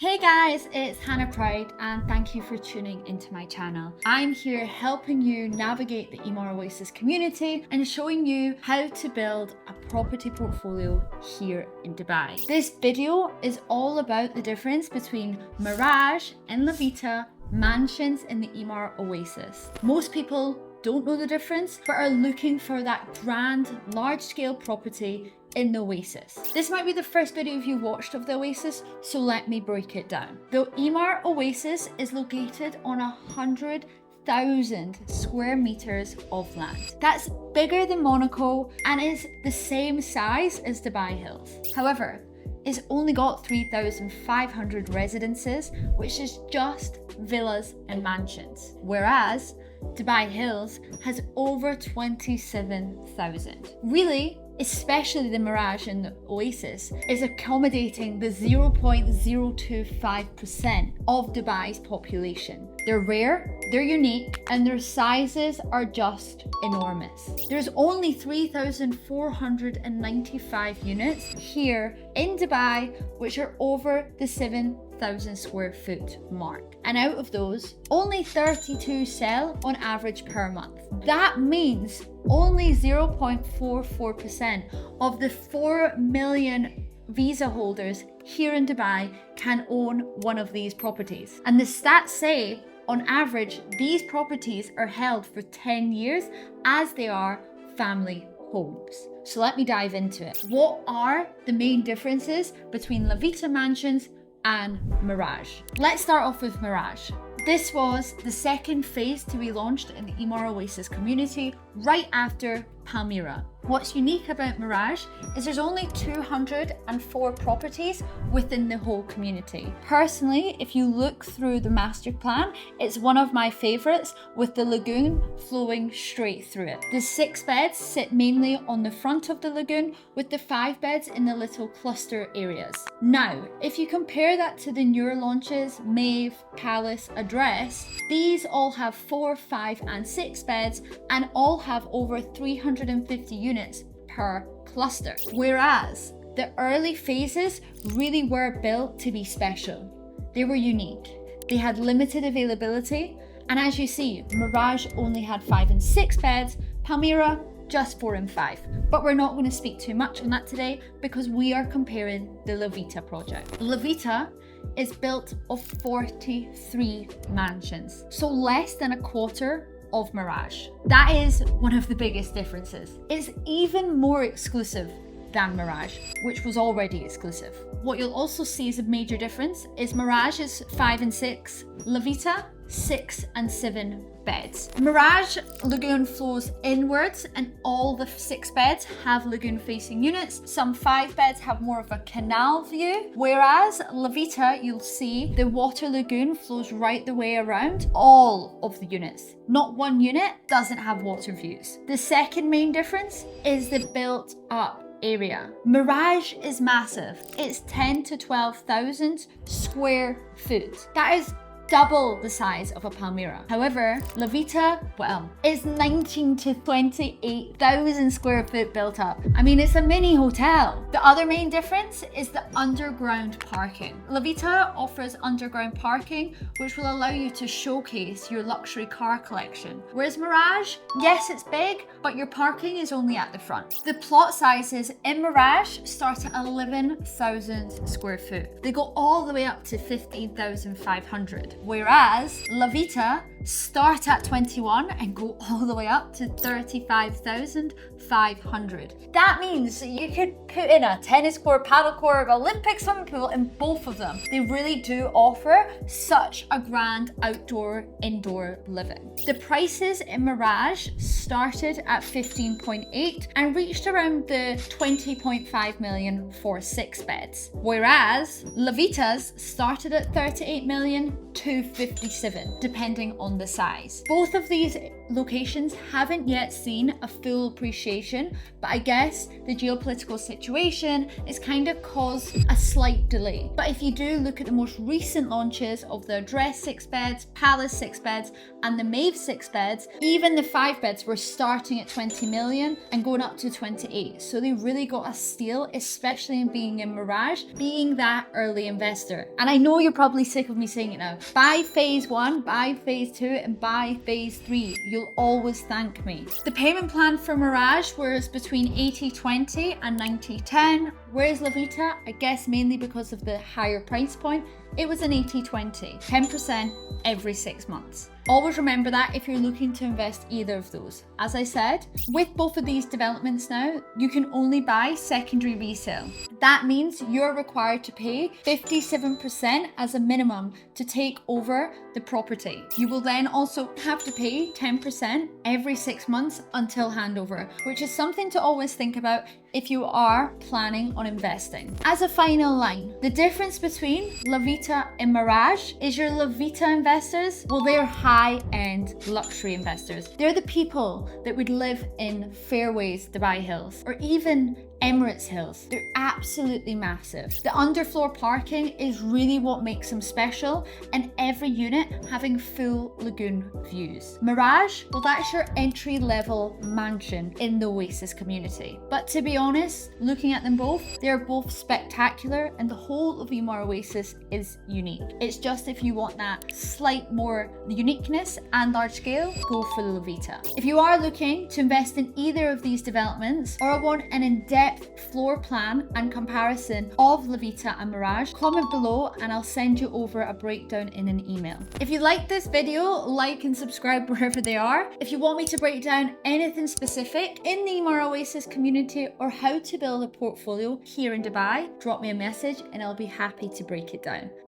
Hey guys, it's Hannah Pride and thank you for tuning into my channel. I'm here helping you navigate the Emaar Oasis community and showing you how to build a property portfolio here in Dubai. This video is all about the difference between Mirage and Lavita mansions in the Emaar Oasis. Most people don't know the difference but are looking for that grand, large-scale property in the Oasis. This might be the first video you've watched of the Oasis, so let me break it down. The Emaar Oasis is located on 100,000 square meters of land. That's bigger than Monaco and is the same size as Dubai Hills. However, it's only got 3,500 residences, which is just villas and mansions, whereas Dubai Hills has over 27,000. Really, especially the Mirage and the Oasis, is accommodating the 0.025% of Dubai's population. They're rare, they're unique, and their sizes are just enormous. There's only 3,495 units here in Dubai, which are over the 7,000 square foot mark. And out of those, only 32 sell on average per month. That means only 0.44% of the 4 million visa holders here in Dubai can own one of these properties. And the stats say, on average, these properties are held for 10 years as they are family homes. So let me dive into it. What are the main differences between Lavita mansions and Mirage? Let's start off with Mirage. This was the second phase to be launched in the Emaar Oasis community right after Palmyra. What's unique about Mirage is there's only 204 properties within the whole community. Personally, if you look through the master plan, it's one of my favorites with the lagoon flowing straight through it. The 6 beds sit mainly on the front of the lagoon with the 5 beds in the little cluster areas. Now, if you compare that to the newer launches, Maeve, Palace, Address, these all have 4, 5 and 6 beds and all have over 350 units per cluster. Whereas the early phases really were built to be special. They were unique. They had limited availability. And as you see, Mirage only had 5 and 6 beds, Palmyra just 4 and 5. But we're not going to speak too much on that today because we are comparing the Lavita project. Lavita is built of 43 mansions, so less than a quarter of Mirage. That is one of the biggest differences. It's even more exclusive than Mirage, which was already exclusive. What you'll also see as a major difference is Mirage is 5 and 6, Lavita 6 and 7 beds. Mirage lagoon flows inwards and all the 6 beds have lagoon facing units. Some 5 beds have more of a canal view, whereas Lavita, you'll see the water lagoon flows right the way around all of the units. Not one unit doesn't have water views. The second main difference is the built up area. Mirage is massive. It's 10 to 12,000 square foot. That is double the size of a Palmyra. However, Lavita, well, is 19 to 28,000 square foot built up. I mean, it's a mini hotel. The other main difference is the underground parking. Lavita offers underground parking, which will allow you to showcase your luxury car collection. Whereas Mirage, yes, it's big, but your parking is only at the front. The plot sizes in Mirage start at 11,000 square foot. They go all the way up to 15,500. Whereas Lavita start at 21 and go all the way up to 35,500. That means you could put in a tennis court, paddle court, Olympic swimming pool in both of them. They really do offer such a grand outdoor, indoor living. The prices in Mirage started at 15.8 and reached around the 20.5 million for 6 beds. Whereas Lavita's started at 38 million to 57, depending on on the size. Both of these locations haven't yet seen a full appreciation, but I guess the geopolitical situation has kind of caused a slight delay. But if you do look at the most recent launches of the Address 6 beds, Palace 6 beds, and the Maeve 6 beds, even the 5 beds were starting at 20 million and going up to 28. So they really got a steal, especially in being in Mirage, being that early investor. And I know you're probably sick of me saying it now. Buy phase 1, buy phase 2, and buy phase 3. You'll always thank me. The payment plan for Mirage was between 80/20 and 90/10, whereas Lavita, I guess mainly because of the higher price point, it was an 80/20, 10% every 6 months. Always remember that if you're looking to invest either of those. As I said, with both of these developments now, you can only buy secondary resale. That means you're required to pay 57% as a minimum to take over the property. You will then also have to pay 10% every 6 months until handover, which is something to always think about if you are planning on investing. As a final line, the difference between Lavita and Mirage is your Lavita investors, well, they're high-end luxury investors. They're the people that would live in Fairways Dubai Hills or even Emirates Hills. They're absolutely massive. The underfloor parking is really what makes them special, and every unit having full lagoon views. Mirage, well, that's your entry-level mansion in the Oasis community. But to be honest, looking at them both, they're both spectacular, and the whole of Emaar Oasis is unique. It's just if you want that slight more uniqueness and large scale, go for the Lavita. If you are looking to invest in either of these developments or want an in-depth floor plan and comparison of Lavita and Mirage, comment below and I'll send you over a breakdown in an email. If you like this video, like and subscribe wherever they are. If you want me to break down anything specific in the Emaar Oasis community or how to build a portfolio here in Dubai, drop me a message and I'll be happy to break it down.